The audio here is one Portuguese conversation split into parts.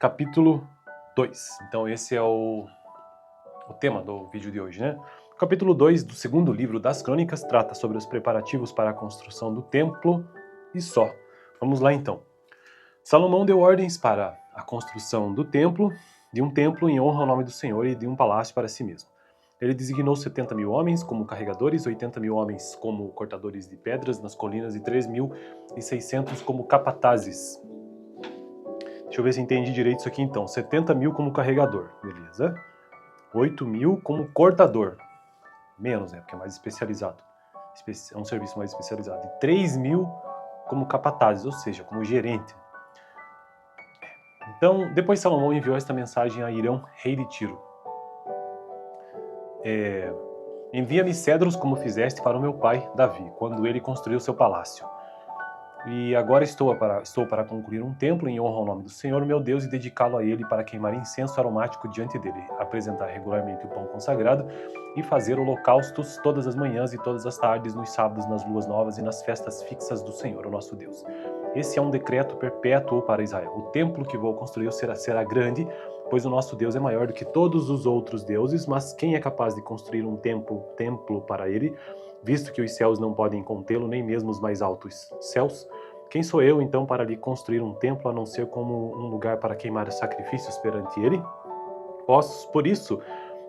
capítulo 2. Então esse é o tema do vídeo de hoje, né? O capítulo 2 do segundo livro das Crônicas trata sobre os preparativos para a construção do templo e só. Vamos lá então. Salomão deu ordens para a construção do templo, de um templo em honra ao nome do Senhor e de um palácio para si mesmo. Ele designou 70.000 homens como carregadores, 80.000 homens como cortadores de pedras nas colinas e 3.600 como capatazes. Deixa eu ver se entendi direito isso aqui então. 70.000 como carregador, beleza. 8.000 como cortador. Menos, né? Porque é mais especializado. É um serviço mais especializado. E 3.000 como capatazes, ou seja, como gerente. Então, depois Salomão enviou esta mensagem a Hirão, rei de Tiro. Envia-me cedros como fizeste para o meu pai, Davi, quando ele construiu seu palácio. E agora estou para concluir um templo em honra ao nome do Senhor, meu Deus, e dedicá-lo a ele para queimar incenso aromático diante dele, apresentar regularmente o pão consagrado e fazer holocaustos todas as manhãs e todas as tardes, nos sábados, nas luas novas e nas festas fixas do Senhor, o nosso Deus. Esse é um decreto perpétuo para Israel. O templo que vou construir será grande, pois o nosso Deus é maior do que todos os outros deuses, mas quem é capaz de construir um templo para ele, visto que os céus não podem contê-lo, nem mesmo os mais altos céus? Quem sou eu, então, para lhe construir um templo, a não ser como um lugar para queimar sacrifícios perante ele? Por isso,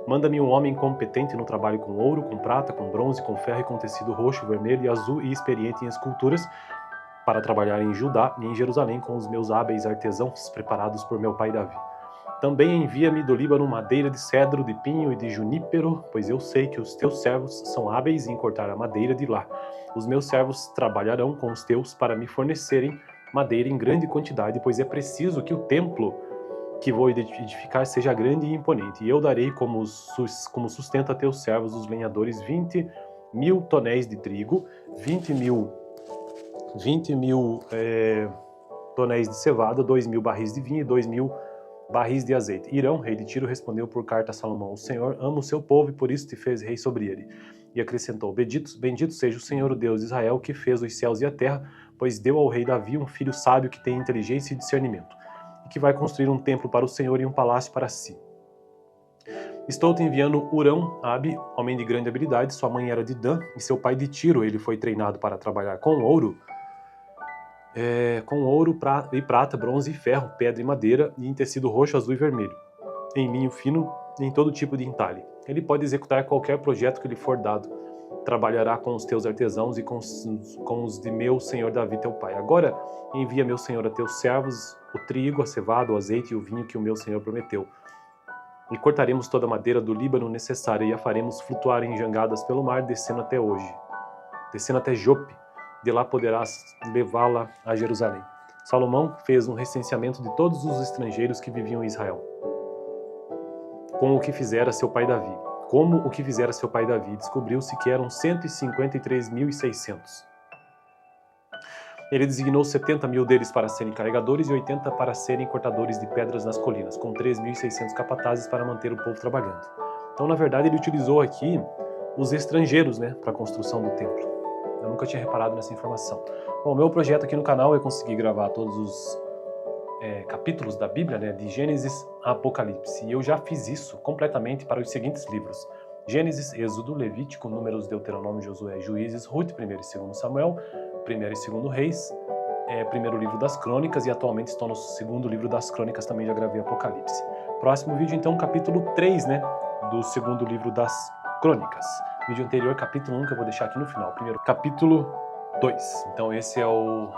manda-me um homem competente no trabalho com ouro, com prata, com bronze, com ferro e com tecido roxo, vermelho e azul e experiente em esculturas, para trabalhar em Judá e em Jerusalém com os meus hábeis artesãos, preparados por meu pai Davi. Também envia-me do Líbano madeira de cedro, de pinho e de junípero, pois eu sei que os teus servos são hábeis em cortar a madeira de lá. Os meus servos trabalharão com os teus para me fornecerem madeira em grande quantidade, pois é preciso que o templo que vou edificar seja grande e imponente. E eu darei como sustento a teus servos, os lenhadores, 20.000 tonéis de trigo, 20.000 tonéis de cevada, 2.000 barris de vinho e 2.000 barris de azeite. Hirão, rei de Tiro, respondeu por carta a Salomão: o Senhor ama o seu povo e por isso te fez rei sobre ele. E acrescentou: bendito seja o Senhor, o Deus de Israel, que fez os céus e a terra, pois deu ao rei Davi um filho sábio que tem inteligência e discernimento, e que vai construir um templo para o Senhor e um palácio para si. Estou te enviando Hurão-Abi, homem de grande habilidade. Sua mãe era de Dan e seu pai de Tiro. Ele foi treinado para trabalhar com ouro e prata, bronze e ferro, pedra e madeira, e em tecido roxo, azul e vermelho, em linho fino e em todo tipo de entalhe. Ele pode executar qualquer projeto que lhe for dado. Trabalhará com os teus artesãos e com os de meu senhor Davi teu pai. Agora envia meu senhor a teus servos o trigo, a cevada, o azeite e o vinho que o meu senhor prometeu. E cortaremos toda a madeira do Líbano necessária e a faremos flutuar em jangadas pelo mar, descendo até Jope. De lá poderás levá-la a Jerusalém. Salomão fez um recenseamento de todos os estrangeiros que viviam em Israel, como o que fizera seu pai Davi. Descobriu-se que eram 153.600. Ele designou 70.000 deles para serem carregadores e 80 para serem cortadores de pedras nas colinas, com 3.600 capatazes para manter o povo trabalhando. Então, na verdade, ele utilizou aqui os estrangeiros, né, para a construção do templo. Eu nunca tinha reparado nessa informação. Bom, o meu projeto aqui no canal é conseguir gravar todos os capítulos da Bíblia, né, de Gênesis a Apocalipse. E eu já fiz isso completamente para os seguintes livros: Gênesis, Êxodo, Levítico, Números, Deuteronômio, Josué, Juízes, Ruth, 1º e 2º Samuel, 1º e 2º Reis, primeiro livro das Crônicas, e atualmente estou no segundo livro das Crônicas, também já gravei Apocalipse. Próximo vídeo, então, capítulo 3, né, do segundo livro das Crônicas. Vídeo anterior, capítulo 1, que eu vou deixar aqui no final. Primeiro, capítulo 2. Então esse é o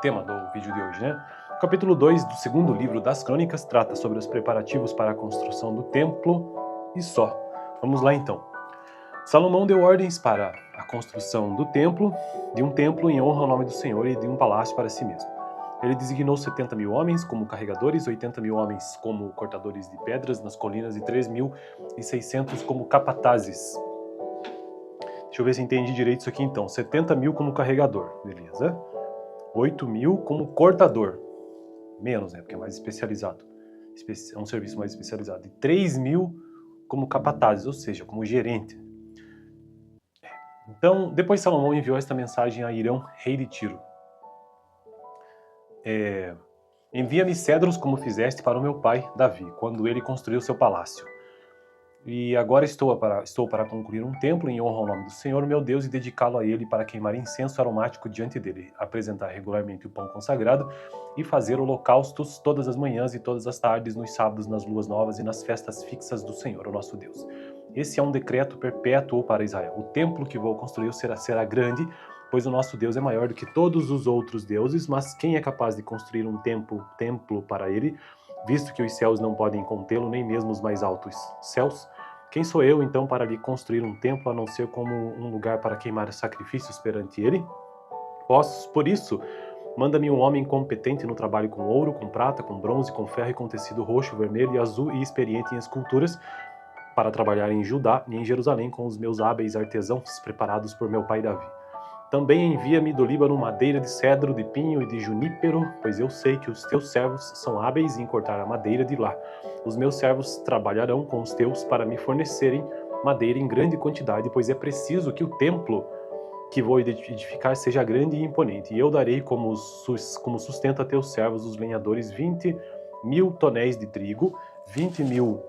tema do vídeo de hoje, né? O capítulo 2 do segundo livro das Crônicas trata sobre os preparativos para a construção do templo e só. Vamos lá então. Salomão deu ordens para a construção do templo, de um templo em honra ao nome do Senhor e de um palácio para si mesmo. Ele designou 70.000 homens como carregadores, 80.000 homens como cortadores de pedras nas colinas e 3.600 como capatazes. Deixa eu ver se entendi direito isso aqui então. 70.000 como carregador, beleza. 8.000 como cortador. Menos, né? Porque é mais especializado. É um serviço mais especializado. E 3.000 como capatazes, ou seja, como gerente. Então, depois Salomão enviou esta mensagem a Hirão, rei de Tiro. Envia-me cedros como fizeste para o meu pai, Davi, quando ele construiu seu palácio. E agora estou para concluir um templo em honra ao nome do Senhor, meu Deus, e dedicá-lo a ele para queimar incenso aromático diante dele, apresentar regularmente o pão consagrado e fazer holocaustos todas as manhãs e todas as tardes, nos sábados, nas luas novas e nas festas fixas do Senhor, o nosso Deus. Esse é um decreto perpétuo para Israel. O templo que vou construir será grande, pois o nosso Deus é maior do que todos os outros deuses, mas quem é capaz de construir um templo para ele, visto que os céus não podem contê-lo, nem mesmo os mais altos céus? Quem sou eu, então, para lhe construir um templo, a não ser como um lugar para queimar sacrifícios perante ele? Por isso, manda-me um homem competente no trabalho com ouro, com prata, com bronze, com ferro e com tecido roxo, vermelho e azul e experiente em esculturas, para trabalhar em Judá e em Jerusalém com os meus hábeis artesãos preparados por meu pai Davi. Também envia-me do Líbano madeira de cedro, de pinho e de junípero, pois eu sei que os teus servos são hábeis em cortar a madeira de lá. Os meus servos trabalharão com os teus para me fornecerem madeira em grande quantidade, pois é preciso que o templo que vou edificar seja grande e imponente. E eu darei como sustento a teus servos, os lenhadores, 20.000 tonéis de trigo, 20.000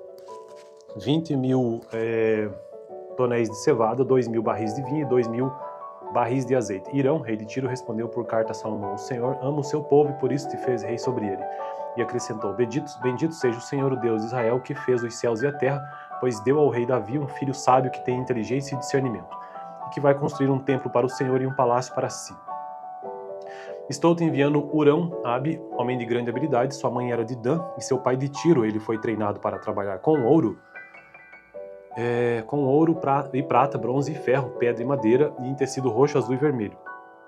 tonéis de cevada, 2.000 barris de vinho e 2.000 barris de azeite. Irão, rei de Tiro, respondeu por carta a Salomão: o Senhor ama o seu povo e por isso te fez rei sobre ele. E acrescentou: bendito seja o Senhor, o Deus de Israel, que fez os céus e a terra, pois deu ao rei Davi um filho sábio que tem inteligência e discernimento, e que vai construir um templo para o Senhor e um palácio para si. Estou te enviando Hurão-Abi, homem de grande habilidade. Sua mãe era de Dan e seu pai de Tiro. Ele foi treinado para trabalhar com ouro, e prata, bronze e ferro, pedra e madeira, e em tecido roxo, azul e vermelho,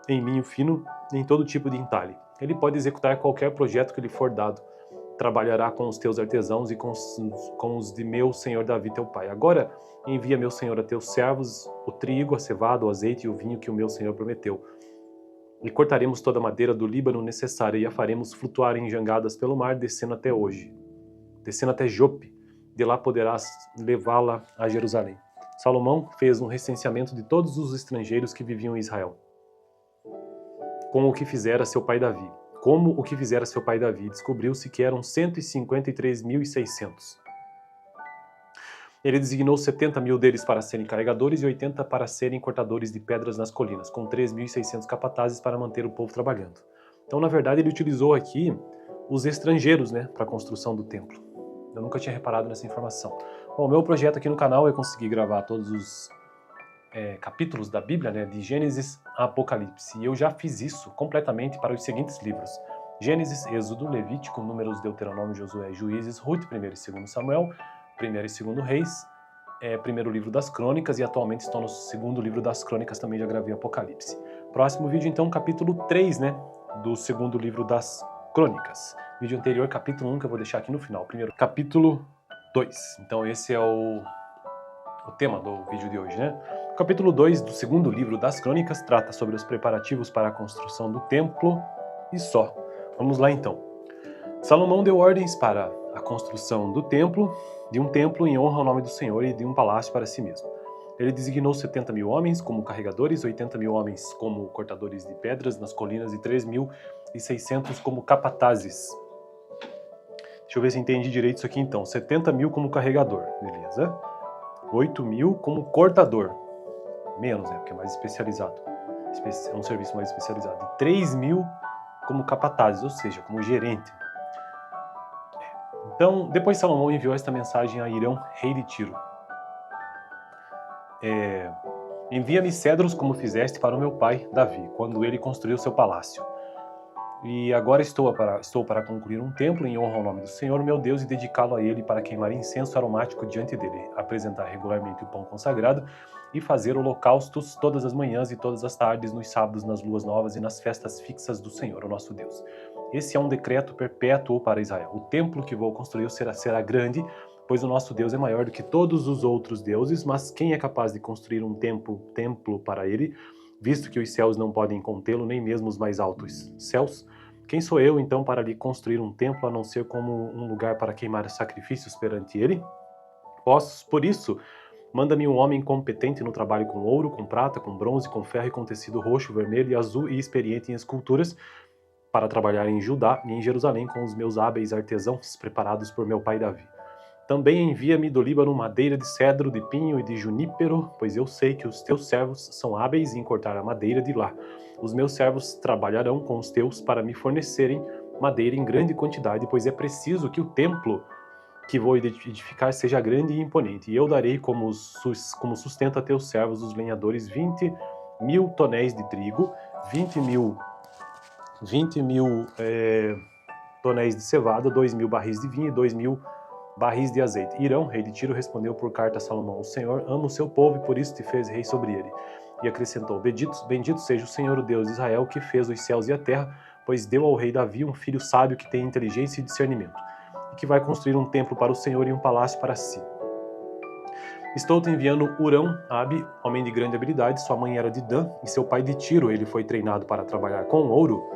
em linho fino e em todo tipo de entalhe. Ele pode executar qualquer projeto que lhe for dado. Trabalhará com os teus artesãos e com os de meu senhor Davi teu pai. Agora envia, meu senhor, a teus servos o trigo, a cevada, o azeite e o vinho que o meu senhor prometeu. E cortaremos toda a madeira do Líbano necessária e a faremos flutuar em jangadas pelo mar, descendo até Jope. De lá poderás levá-la a Jerusalém. Salomão fez um recenseamento de todos os estrangeiros que viviam em Israel, como o que fizera seu pai Davi. Descobriu-se que eram 153.600. Ele designou 70.000 deles para serem carregadores e 80 para serem cortadores de pedras nas colinas, com 3.600 capatazes para manter o povo trabalhando. Então, na verdade, ele utilizou aqui os estrangeiros, para a construção do templo. Eu nunca tinha reparado nessa informação. Bom, o meu projeto aqui no canal é conseguir gravar todos os capítulos da Bíblia, de Gênesis a Apocalipse. E eu já fiz isso completamente para os seguintes livros: Gênesis, Êxodo, Levítico, Números, Deuteronômio, Josué, Juízes, Ruth, 1º e 2º Samuel, 1º e 2º Reis, primeiro livro das Crônicas, e atualmente estou no segundo livro das Crônicas, também já gravei Apocalipse. Próximo vídeo, então, capítulo 3, do segundo livro das Crônicas. Vídeo anterior, capítulo 1, que eu vou deixar aqui no final. Primeiro, capítulo 2. Então esse é o tema do vídeo de hoje, O capítulo 2 do segundo livro das Crônicas trata sobre os preparativos para a construção do templo e só. Vamos lá então. Salomão deu ordens para a construção de um templo em honra ao nome do Senhor e de um palácio para si mesmo. Ele designou 70.000 homens como carregadores, 80.000 homens como cortadores de pedras nas colinas e 3.600 como capatazes. Deixa eu ver se entendi direito isso aqui então. 70.000 como carregador, beleza. 8.000 como cortador. Menos, porque é mais especializado. É um serviço mais especializado. E 3.000 como capatazes, ou seja, como gerente. Então, depois Salomão enviou esta mensagem a Irão, rei de Tiro. Envia-me cedros como fizeste para o meu pai Davi, quando ele construiu seu palácio. E agora estou para concluir um templo em honra ao nome do Senhor, meu Deus, e dedicá-lo a ele para queimar incenso aromático diante dele, apresentar regularmente o pão consagrado e fazer holocaustos todas as manhãs e todas as tardes, nos sábados, nas luas novas e nas festas fixas do Senhor, o nosso Deus. Esse é um decreto perpétuo para Israel. O templo que vou construir será grande, pois o nosso Deus é maior do que todos os outros deuses, mas quem é capaz de construir um templo para ele, visto que os céus não podem contê-lo, nem mesmo os mais altos céus? Quem sou eu, então, para lhe construir um templo, a não ser como um lugar para queimar sacrifícios perante ele? Por isso, manda-me um homem competente no trabalho com ouro, com prata, com bronze, com ferro e com tecido roxo, vermelho e azul e experiente em esculturas, para trabalhar em Judá e em Jerusalém com os meus hábeis artesãos preparados por meu pai Davi. Também envia-me do Líbano madeira de cedro, de pinho e de junípero, pois eu sei que os teus servos são hábeis em cortar a madeira de lá. Os meus servos trabalharão com os teus para me fornecerem madeira em grande quantidade, pois é preciso que o templo que vou edificar seja grande e imponente. E eu darei como sustento a teus servos, os lenhadores, 20.000 tonéis de trigo, 20.000 tonéis de cevada, 2.000 barris de vinho e 2.000 barris de azeite. Irão, rei de Tiro, respondeu por carta a Salomão: o Senhor ama o seu povo e por isso te fez rei sobre ele. E acrescentou: bendito seja o Senhor, o Deus de Israel, que fez os céus e a terra, pois deu ao rei Davi um filho sábio que tem inteligência e discernimento, e que vai construir um templo para o Senhor e um palácio para si. Estou te enviando Hurão-Abi, homem de grande habilidade. Sua mãe era de Dan e seu pai de Tiro. Ele foi treinado para trabalhar com ouro,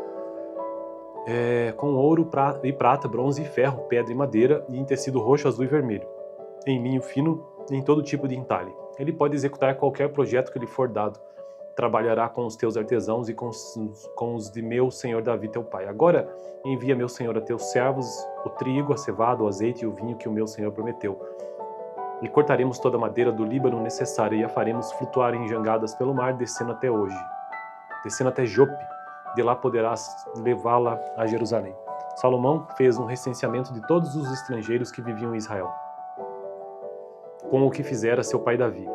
e prata, bronze e ferro, pedra e madeira, e em tecido roxo, azul e vermelho, em linho fino e em todo tipo de entalhe. Ele pode executar qualquer projeto que lhe for dado. Trabalhará com os teus artesãos e com os de meu senhor Davi teu pai. Agora envia, meu senhor, a teus servos o trigo, a cevada, o azeite e o vinho que o meu senhor prometeu. E cortaremos toda a madeira do Líbano necessária e a faremos flutuar em jangadas pelo mar, descendo até Jope. De lá poderás levá-la a Jerusalém. Salomão fez um recenseamento de todos os estrangeiros que viviam em Israel, como o que fizera seu pai Davi.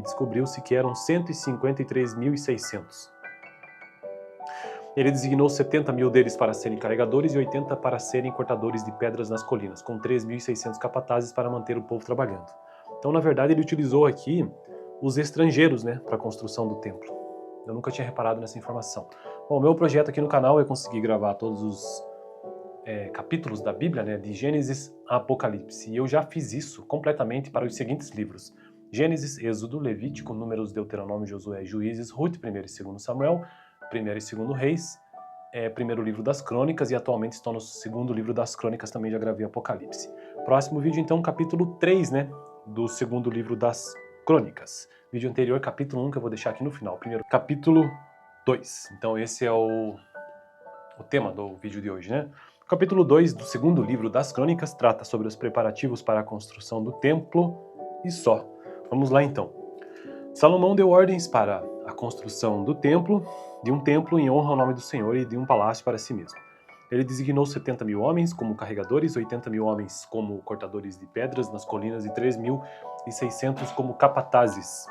Descobriu-se que eram 153.600. Ele designou 70.000 deles para serem carregadores e 80 para serem cortadores de pedras nas colinas, com 3.600 capatazes para manter o povo trabalhando. Então, na verdade, ele utilizou aqui os estrangeiros, para a construção do templo. Eu nunca tinha reparado nessa informação. Bom, o meu projeto aqui no canal é conseguir gravar todos os capítulos da Bíblia, de Gênesis a Apocalipse. E eu já fiz isso completamente para os seguintes livros: Gênesis, Êxodo, Levítico, Números, Deuteronômio, Josué, Juízes, Ruth, 1º e 2º Samuel, 1º e 2º Reis, primeiro livro das Crônicas, e atualmente estou no segundo livro das Crônicas, também já gravei Apocalipse. Próximo vídeo, então, capítulo 3, do segundo livro das Crônicas. Vídeo anterior, capítulo 1, que eu vou deixar aqui no final. Primeiro, capítulo 2. Então, esse é o tema do vídeo de hoje, O capítulo 2 do segundo livro das Crônicas trata sobre os preparativos para a construção do templo e só. Vamos lá, então. Salomão deu ordens para a construção de um templo em honra ao nome do Senhor e de um palácio para si mesmo. Ele designou 70.000 homens como carregadores, 80.000 homens como cortadores de pedras nas colinas e 3.600 como capatazes.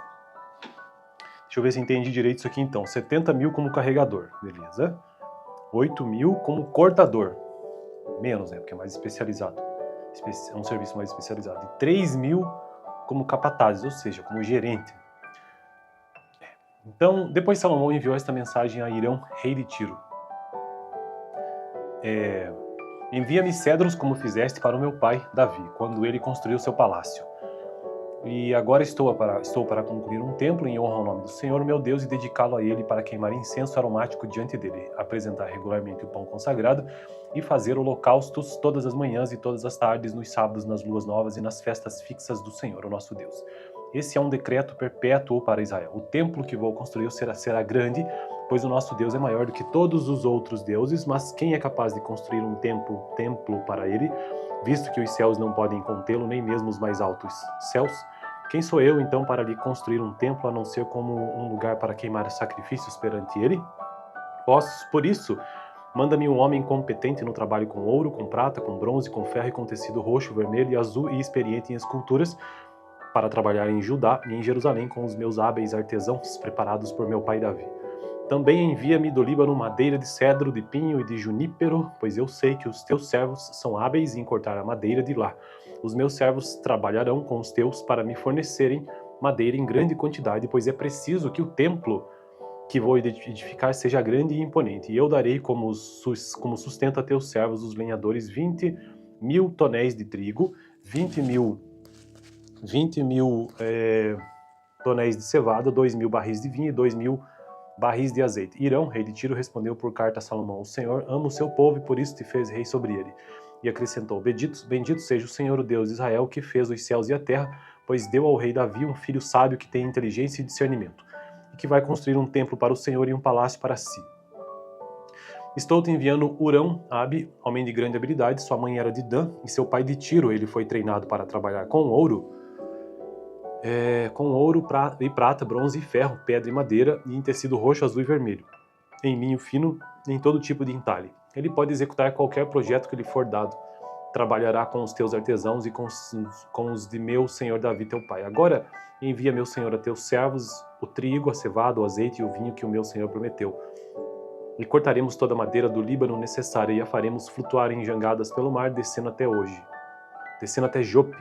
Deixa eu ver se entendi direito isso aqui então. 70.000 como carregador, beleza. 8.000 como cortador. Menos, porque é mais especializado. É um serviço mais especializado. E 3.000 como capatazes, ou seja, como gerente. Então, depois Salomão enviou esta mensagem a Irão, rei de Tiro. Envia-me cedros como fizeste para o meu pai Davi, quando ele construiu seu palácio. E agora estou para concluir um templo em honra ao nome do Senhor, meu Deus, e dedicá-lo a ele para queimar incenso aromático diante dele, apresentar regularmente o pão consagrado e fazer holocaustos todas as manhãs e todas as tardes, nos sábados, nas luas novas e nas festas fixas do Senhor, o nosso Deus. Esse é um decreto perpétuo para Israel. O templo que vou construir será grande, pois o nosso Deus é maior do que todos os outros deuses, mas quem é capaz de construir um templo para ele, visto que os céus não podem contê-lo, nem mesmo os mais altos céus? Quem sou eu, então, para lhe construir um templo, a não ser como um lugar para queimar sacrifícios perante ele? Por isso, manda-me um homem competente no trabalho com ouro, com prata, com bronze, com ferro e com tecido roxo, vermelho e azul e experiente em esculturas, para trabalhar em Judá e em Jerusalém com os meus hábeis artesãos preparados por meu pai Davi. Também envia-me do Líbano madeira de cedro, de pinho e de junípero, pois eu sei que os teus servos são hábeis em cortar a madeira de lá. Os meus servos trabalharão com os teus para me fornecerem madeira em grande quantidade, pois é preciso que o templo que vou edificar seja grande e imponente. E eu darei como sustento a teus servos, os lenhadores, 20.000 tonéis de trigo, 20.000 tonéis de cevada, 2.000 barris de vinho e 2.000 barris de azeite. Irão, rei de Tiro, respondeu por carta a Salomão: o Senhor ama o seu povo e por isso te fez rei sobre ele. E acrescentou: bendito seja o Senhor, o Deus de Israel, que fez os céus e a terra, pois deu ao rei Davi um filho sábio que tem inteligência e discernimento, e que vai construir um templo para o Senhor e um palácio para si. Estou te enviando Hurão, Abi, homem de grande habilidade, sua mãe era de Dan, e seu pai de Tiro. Ele foi treinado para trabalhar com ouro, e prata, bronze e ferro, pedra e madeira, e em tecido roxo, azul e vermelho, em linho fino e em todo tipo de entalhe. Ele pode executar qualquer projeto que lhe for dado. Trabalhará com os teus artesãos e com os de meu senhor Davi teu pai. Agora envia meu senhor a teus servos o trigo, a cevada, o azeite e o vinho que o meu senhor prometeu. E cortaremos toda a madeira do Líbano necessária e a faremos flutuar em jangadas pelo mar, descendo até Jope.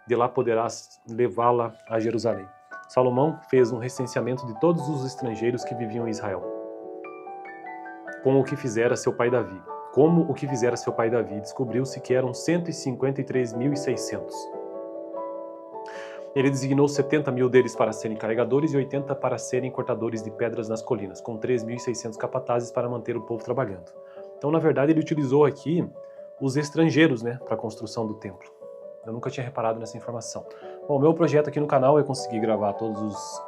De lá poderás levá-la a Jerusalém. Salomão fez um recenseamento de todos os estrangeiros que viviam em Israel, como o que fizera seu pai Davi. Descobriu-se que eram 153.600. Ele designou 70.000 deles para serem carregadores e 80 para serem cortadores de pedras nas colinas, com 3.600 capatazes para manter o povo trabalhando. Então, na verdade, ele utilizou aqui os estrangeiros, né, para a construção do templo. Eu nunca tinha reparado nessa informação. Bom, meu projeto aqui no canal é conseguir gravar todos os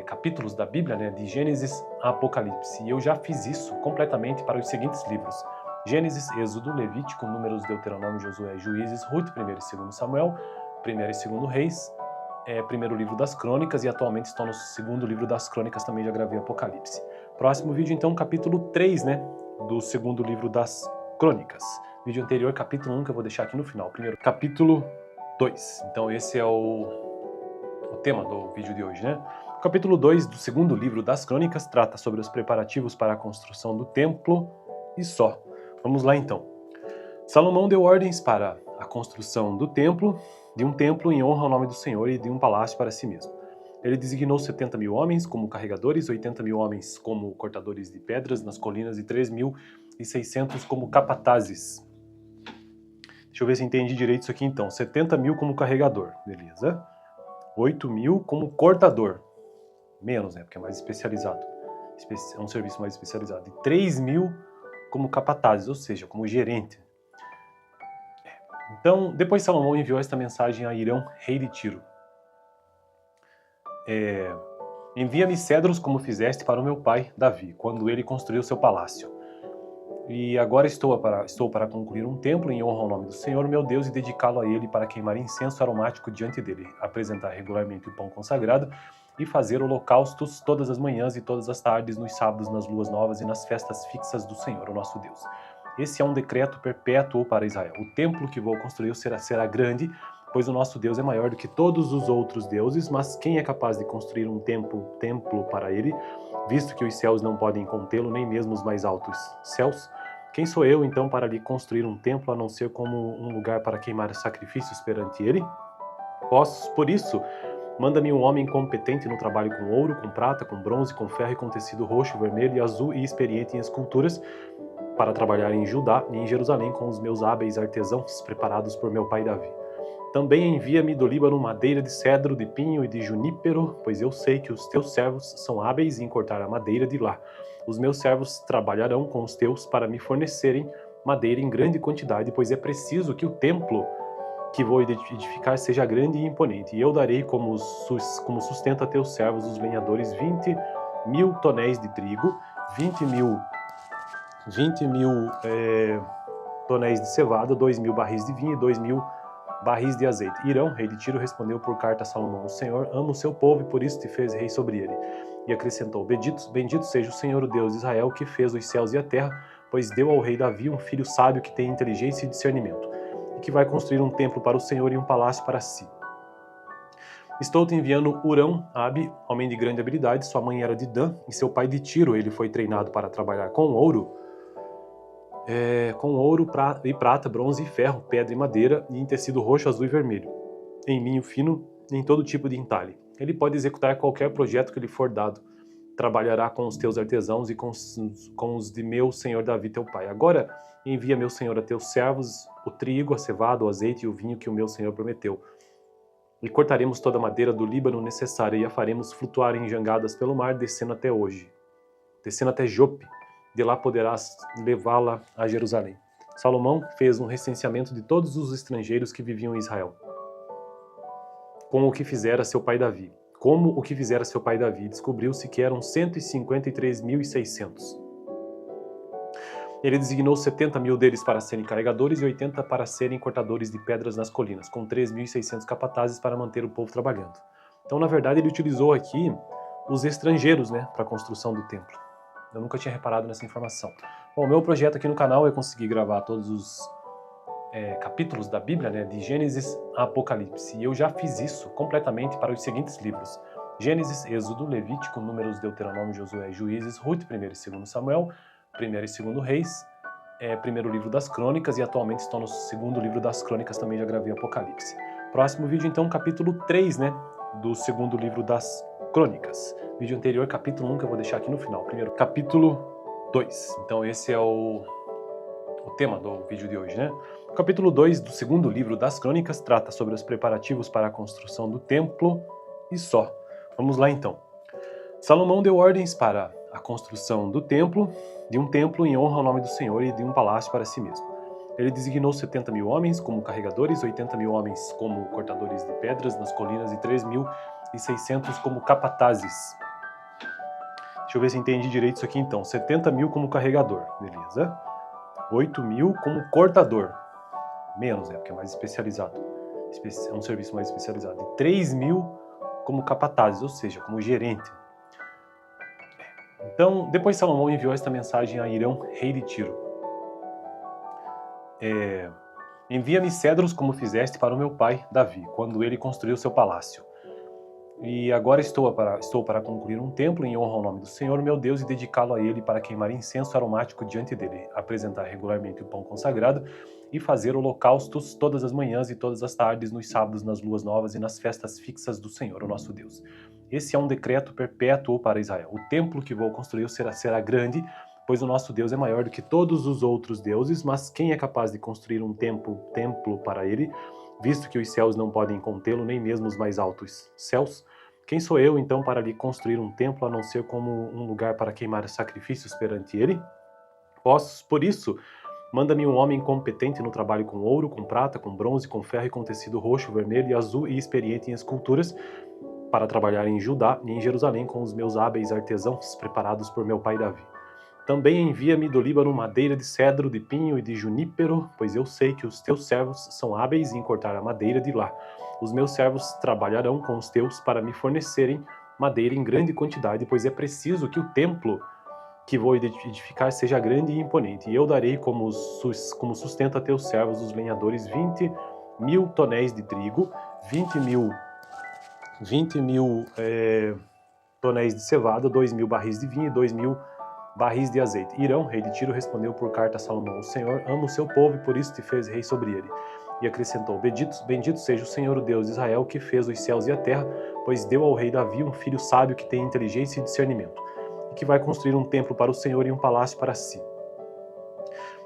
capítulos da Bíblia, né, de Gênesis a Apocalipse. E eu já fiz isso completamente para os seguintes livros: Gênesis, Êxodo, Levítico, Números, Deuteronômio, Josué, Juízes, Ruth, 1º e 2º Samuel, 1º e 2º Reis, primeiro livro das Crônicas, e atualmente estou no segundo livro das Crônicas, também já gravei Apocalipse. Próximo vídeo, então, capítulo 3, né, do segundo livro das Crônicas. Vídeo anterior, capítulo 1, que eu vou deixar aqui no final. Primeiro, capítulo 2. Então, esse é o tema do vídeo de hoje, né? O capítulo 2 do segundo livro das Crônicas trata sobre os preparativos para a construção do templo e só. Vamos lá, então. Salomão deu ordens para a construção de um templo em honra ao nome do Senhor e de um palácio para si mesmo. Ele designou 70.000 homens como carregadores, 80.000 homens como cortadores de pedras nas colinas e 3.600 como capatazes. Deixa eu ver se entendi direito isso aqui então. 70.000 como carregador, beleza. 8.000 como cortador. Menos, né? Porque é mais especializado. É um serviço mais especializado. E 3.000 como capatazes, ou seja, como gerente. Então, depois Salomão enviou esta mensagem a Hirão, rei de Tiro. Envia-me cedros como fizeste para o meu pai, Davi, quando ele construiu seu palácio. E agora estou para concluir um templo em honra ao nome do Senhor, meu Deus, e dedicá-lo a ele para queimar incenso aromático diante dele, apresentar regularmente o pão consagrado e fazer holocaustos todas as manhãs e todas as tardes, nos sábados, nas luas novas e nas festas fixas do Senhor, o nosso Deus. Esse é um decreto perpétuo para Israel. O templo que vou construir será grande, pois o nosso Deus é maior do que todos os outros deuses, mas quem é capaz de construir um templo para ele, visto que os céus não podem contê-lo, nem mesmo os mais altos céus? Quem sou eu, então, para lhe construir um templo, a não ser como um lugar para queimar sacrifícios perante ele? Por isso, manda-me um homem competente no trabalho com ouro, com prata, com bronze, com ferro e com tecido roxo, vermelho e azul e experiente em esculturas, para trabalhar em Judá e em Jerusalém com os meus hábeis artesãos, preparados por meu pai Davi. Também envia-me do Líbano madeira de cedro, de pinho e de junípero, pois eu sei que os teus servos são hábeis em cortar a madeira de lá. Os meus servos trabalharão com os teus para me fornecerem madeira em grande quantidade, pois é preciso que o templo que vou edificar seja grande e imponente. E eu darei como sustento a teus servos, os lenhadores, 20.000 tonéis de trigo, 20.000 tonéis de cevada, 2.000 barris de vinho e 2.000 barris de azeite. Hirão, rei de Tiro, respondeu por carta a Salomão: o Senhor ama o seu povo e por isso te fez rei sobre ele. E acrescentou: bendito seja o Senhor, o Deus de Israel, que fez os céus e a terra, pois deu ao rei Davi um filho sábio que tem inteligência e discernimento, e que vai construir um templo para o Senhor e um palácio para si. Estou te enviando Hurão, Abi, homem de grande habilidade, sua mãe era de Dan, e seu pai de Tiro. Ele foi treinado para trabalhar com ouro, e prata, bronze e ferro, pedra e madeira, e em tecido roxo, azul e vermelho, em linho fino e em todo tipo de entalhe. Ele pode executar qualquer projeto que lhe for dado. Trabalhará com os teus artesãos e com os de meu senhor Davi teu pai. Agora envia meu senhor a teus servos o trigo, a cevada, o azeite e o vinho que o meu senhor prometeu. E cortaremos toda a madeira do Líbano necessária e a faremos flutuar em jangadas pelo mar, descendo até Jope. De lá poderás levá-la a Jerusalém. Salomão fez um recenseamento de todos os estrangeiros que viviam em Israel, como o que fizera seu pai Davi. Descobriu-se que eram 153.600. Ele designou 70 mil deles para serem carregadores e 80 para serem cortadores de pedras nas colinas, com 3.600 capatazes para manter o povo trabalhando. Então, na verdade, ele utilizou aqui os estrangeiros, né, para a construção do templo. Eu nunca tinha reparado nessa informação. Bom, o meu projeto aqui no canal é conseguir gravar todos os capítulos da Bíblia, né, de Gênesis a Apocalipse. E eu já fiz isso completamente para os seguintes livros: Gênesis, Êxodo, Levítico, Números, Deuteronômio, Josué, Juízes, Ruth, 1º e 2º Samuel, 1º e 2º Reis, primeiro livro das Crônicas, e atualmente estou no segundo livro das Crônicas, também já gravei Apocalipse. Próximo vídeo, então, capítulo 3, né, do segundo livro das Crônicas. Vídeo anterior, capítulo 1, que eu vou deixar aqui no final. Primeiro, capítulo 2. Então, esse é o tema do vídeo de hoje, né? O capítulo 2 do segundo livro das Crônicas trata sobre os preparativos para a construção do templo e só. Vamos lá, então. Salomão deu ordens para a construção do templo, de um templo em honra ao nome do Senhor e de um palácio para si mesmo. Ele designou 70 mil homens como carregadores, 80 mil homens como cortadores de pedras nas colinas e 3.600 como capatazes. Deixa eu ver se eu entendi direito isso aqui então. 70 mil como carregador, beleza. 8 mil como cortador. Menos, né, porque é mais especializado. É um serviço mais especializado. E 3 mil como capatazes, ou seja, como gerente. Então, depois Salomão enviou esta mensagem a Hirão, rei de Tiro. Envia-me cedros como fizeste para o meu pai, Davi, quando ele construiu seu palácio. E agora estou para concluir um templo em honra ao nome do Senhor, meu Deus, e dedicá-lo a ele para queimar incenso aromático diante dele, apresentar regularmente o pão consagrado e fazer holocaustos todas as manhãs e todas as tardes, nos sábados, nas luas novas e nas festas fixas do Senhor, o nosso Deus. Esse é um decreto perpétuo para Israel. O templo que vou construir será grande, pois o nosso Deus é maior do que todos os outros deuses, mas quem é capaz de construir um templo para ele, visto que os céus não podem contê-lo, nem mesmo os mais altos céus? Quem sou eu, então, para lhe construir um templo, a não ser como um lugar para queimar sacrifícios perante ele? Por isso, manda-me um homem competente no trabalho com ouro, com prata, com bronze, com ferro e com tecido roxo, vermelho e azul e experiente em esculturas, para trabalhar em Judá e em Jerusalém com os meus hábeis artesãos, preparados por meu pai Davi. Também envia-me do Líbano madeira de cedro, de pinho e de junípero, pois eu sei que os teus servos são hábeis em cortar a madeira de lá. Os meus servos trabalharão com os teus para me fornecerem madeira em grande quantidade, pois é preciso que o templo que vou edificar seja grande e imponente. E eu darei como sustento a teus servos, os lenhadores, 20 mil tonéis de trigo, 20 mil tonéis de cevada, 2 mil barris de vinho e 2 mil barris de azeite. Hirão, rei de Tiro, respondeu por carta a Salomão: o Senhor ama o seu povo e por isso te fez rei sobre ele. E acrescentou: bendito seja o Senhor, o Deus de Israel, que fez os céus e a terra, pois deu ao rei Davi um filho sábio que tem inteligência e discernimento, e que vai construir um templo para o Senhor e um palácio para si.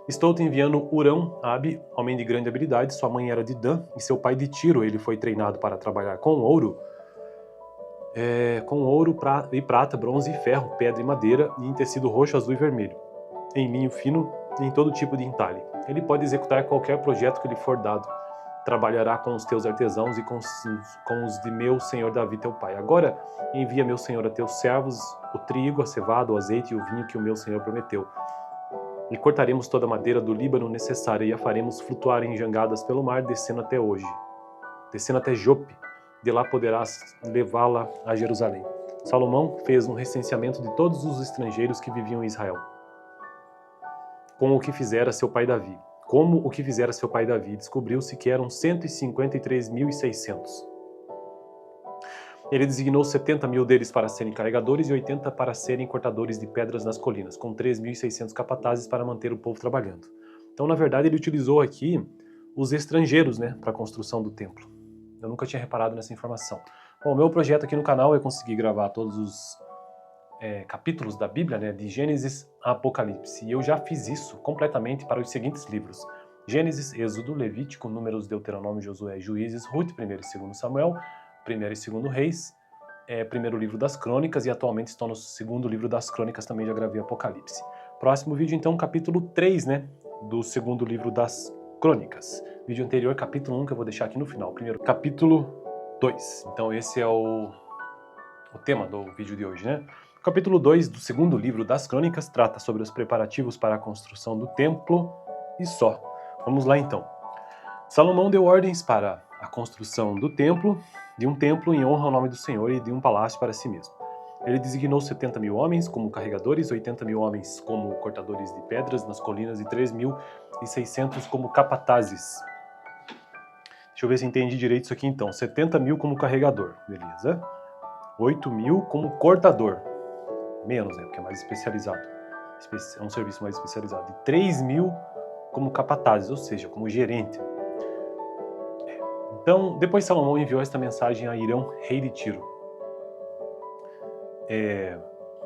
Estou te enviando Hurão-Abi, homem de grande habilidade. Sua mãe era de Dan e seu pai de Tiro. Ele foi treinado para trabalhar com ouro e prata, bronze e ferro, pedra e madeira, e em tecido roxo, azul e vermelho, em linho fino e em todo tipo de entalhe. Ele pode executar qualquer projeto que lhe for dado. Trabalhará com os teus artesãos e com os de meu senhor Davi teu pai. Agora envia meu senhor a teus servos o trigo, a cevada, o azeite e o vinho que o meu senhor prometeu. E cortaremos toda a madeira do Líbano necessária e a faremos flutuar em jangadas pelo mar, descendo até Jope. De lá poderás levá-la a Jerusalém. Salomão fez um recenseamento de todos os estrangeiros que viviam em Israel, como o que fizera seu pai Davi. Descobriu-se que eram 153.600. Ele designou 70 mil deles para serem carregadores e 80 para serem cortadores de pedras nas colinas, com 3.600 capatazes para manter o povo trabalhando. Então, na verdade, ele utilizou aqui os estrangeiros, né, para a construção do templo. Eu nunca tinha reparado nessa informação. Bom, o meu projeto aqui no canal é conseguir gravar todos os capítulos da Bíblia, né, de Gênesis a Apocalipse. E eu já fiz isso completamente para os seguintes livros: Gênesis, Êxodo, Levítico, Números, Deuteronômio, Josué, Juízes, Ruth, 1º e 2º Samuel, 1º e 2º Reis, primeiro livro das Crônicas, e atualmente estou no segundo livro das Crônicas, também já gravei Apocalipse. Próximo vídeo, então, capítulo 3, né, do segundo livro das Crônicas. Vídeo anterior, capítulo 1, que eu vou deixar aqui no final. Primeiro, capítulo 2. Então esse é o tema do vídeo de hoje, né? O capítulo 2 do segundo livro das Crônicas trata sobre os preparativos para a construção do templo e só. Vamos lá então. Salomão deu ordens para a construção do templo, de um templo em honra ao nome do Senhor e de um palácio para si mesmo. Ele designou 70.000 homens como carregadores, 80.000 homens como cortadores de pedras nas colinas e 3.600 como capatazes. Deixa eu ver se entendi direito isso aqui então. 70.000 como carregador, beleza. 8.000 como cortador. Menos, né? Porque é mais especializado. É um serviço mais especializado. E 3.000 como capatazes, ou seja, como gerente. Então, depois Salomão enviou esta mensagem a Hirão, rei de Tiro.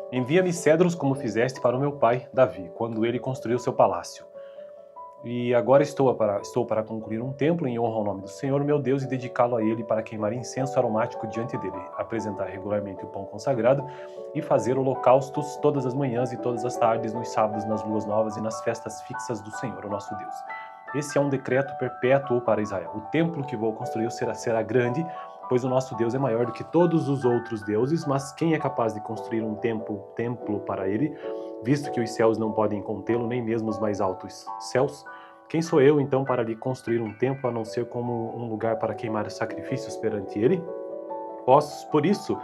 Envia-me cedros como fizeste para o meu pai, Davi, quando ele construiu seu palácio. E agora estou para concluir um templo em honra ao nome do Senhor, meu Deus, e dedicá-lo a ele para queimar incenso aromático diante dele, apresentar regularmente o pão consagrado e fazer holocaustos todas as manhãs e todas as tardes, nos sábados, nas luas novas e nas festas fixas do Senhor, o nosso Deus. Esse é um decreto perpétuo para Israel. O templo que vou construir será grande, pois o nosso Deus é maior do que todos os outros deuses, mas quem é capaz de construir um templo para ele, visto que os céus não podem contê-lo, nem mesmo os mais altos céus? Quem sou eu, então, para lhe construir um templo, a não ser como um lugar para queimar sacrifícios perante ele? Por isso,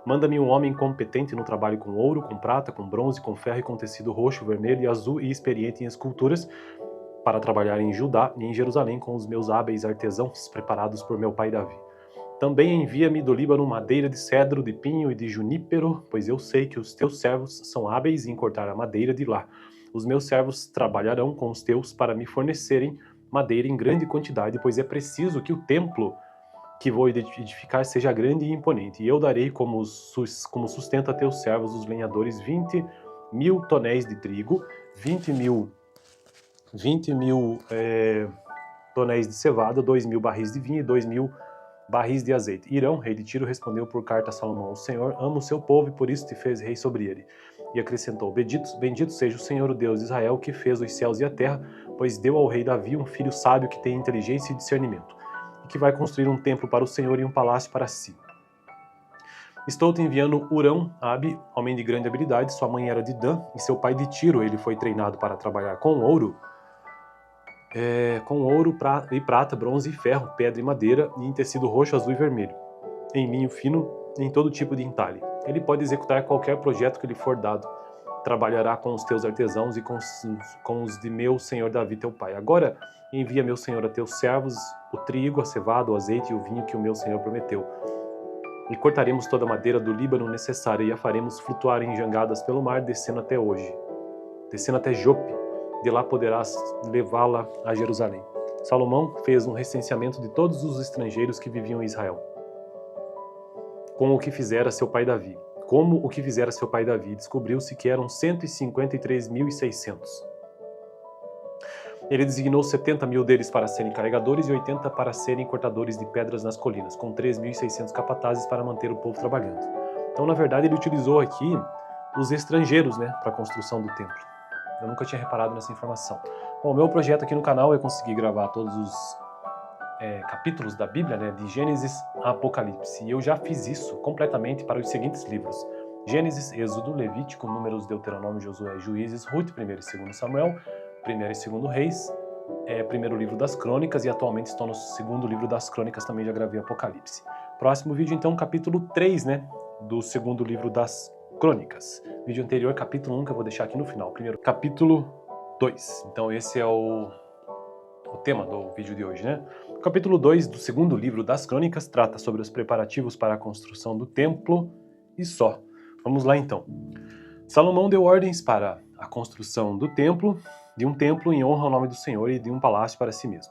manda-me um homem competente no trabalho com ouro, com prata, com bronze, com ferro e com tecido roxo, vermelho e azul e experiente em esculturas, para trabalhar em Judá e em Jerusalém com os meus hábeis artesãos preparados por meu pai Davi. Também envia-me do Líbano madeira de cedro, de pinho e de junípero, pois eu sei que os teus servos são hábeis em cortar a madeira de lá. Os meus servos trabalharão com os teus para me fornecerem madeira em grande quantidade, pois é preciso que o templo que vou edificar seja grande e imponente. E eu darei como sustento a teus servos, os lenhadores, 20.000 tonéis de trigo, 20.000 tonéis de cevada, 2.000 barris de vinho e 2.000 barris de azeite. Hirão, rei de Tiro, respondeu por carta a Salomão: O Senhor ama o seu povo e por isso te fez rei sobre ele. E acrescentou: Bendito seja o Senhor, o Deus de Israel, que fez os céus e a terra, pois deu ao rei Davi um filho sábio que tem inteligência e discernimento, e que vai construir um templo para o Senhor e um palácio para si. Estou te enviando Hurão-Abi, homem de grande habilidade. Sua mãe era de Dan e seu pai de Tiro. Ele foi treinado para trabalhar com ouro e prata, bronze e ferro, pedra e madeira, e em tecido roxo, azul e vermelho, em linho fino, em todo tipo de entalhe. Ele pode executar qualquer projeto que lhe for dado. Trabalhará com os teus artesãos e com os de meu senhor Davi, teu pai. Agora envia, meu senhor, a teus servos o trigo, a cevada, o azeite e o vinho que o meu senhor prometeu. E cortaremos toda a madeira do Líbano necessária e a faremos flutuar em jangadas pelo mar, descendo até Jope. De lá poderás levá-la a Jerusalém. Salomão fez um recenseamento de todos os estrangeiros que viviam em Israel, como o que fizera seu pai Davi. Descobriu-se que eram 153.600. Ele designou 70.000 deles para serem carregadores e 80 para serem cortadores de pedras nas colinas, com 3.600 capatazes para manter o povo trabalhando. Então, na verdade, ele utilizou aqui os estrangeiros, né, para a construção do templo. Eu nunca tinha reparado nessa informação. Bom, o meu projeto aqui no canal é conseguir gravar todos os capítulos da Bíblia, né, de Gênesis a Apocalipse. E eu já fiz isso completamente para os seguintes livros: Gênesis, Êxodo, Levítico, Números, Deuteronômio, Josué, Juízes, Ruth, 1º e 2º Samuel, 1º e 2º Reis, primeiro livro das Crônicas, e atualmente estou no segundo livro das Crônicas, também já gravei Apocalipse. Próximo vídeo, então, capítulo 3, né, do segundo livro das Crônicas. Vídeo anterior, capítulo 1, que eu vou deixar aqui no final. Primeiro, capítulo 2. Então esse é o tema do vídeo de hoje, né? O capítulo 2 do segundo livro das Crônicas trata sobre os preparativos para a construção do templo e só. Vamos lá então. Salomão deu ordens para a construção do templo, de um templo em honra ao nome do Senhor e de um palácio para si mesmo.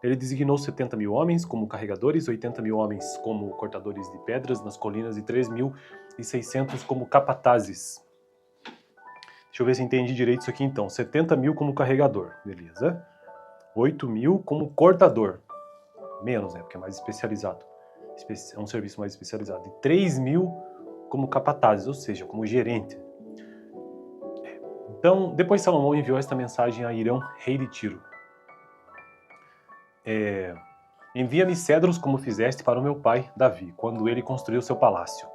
Ele designou 70.000 homens como carregadores, 80.000 homens como cortadores de pedras nas colinas e 3.600 como capatazes. Deixa eu ver se entendi direito isso aqui então. 70.000 como carregador, beleza. 8.000 como cortador. Menos, né? Porque é mais especializado. É um serviço mais especializado. E 3.000 como capatazes, ou seja, como gerente. Então, depois Salomão enviou esta mensagem a Hirão, rei de Tiro. Envia-me cedros como fizeste para o meu pai Davi, quando ele construiu seu palácio.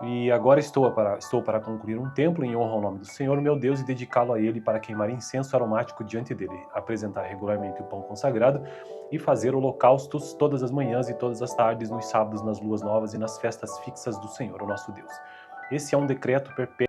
E agora estou para concluir um templo em honra ao nome do Senhor, meu Deus, e dedicá-lo a Ele para queimar incenso aromático diante dele, apresentar regularmente o pão consagrado e fazer holocaustos todas as manhãs e todas as tardes, nos sábados, nas luas novas e nas festas fixas do Senhor, o nosso Deus. Esse é um decreto perpétuo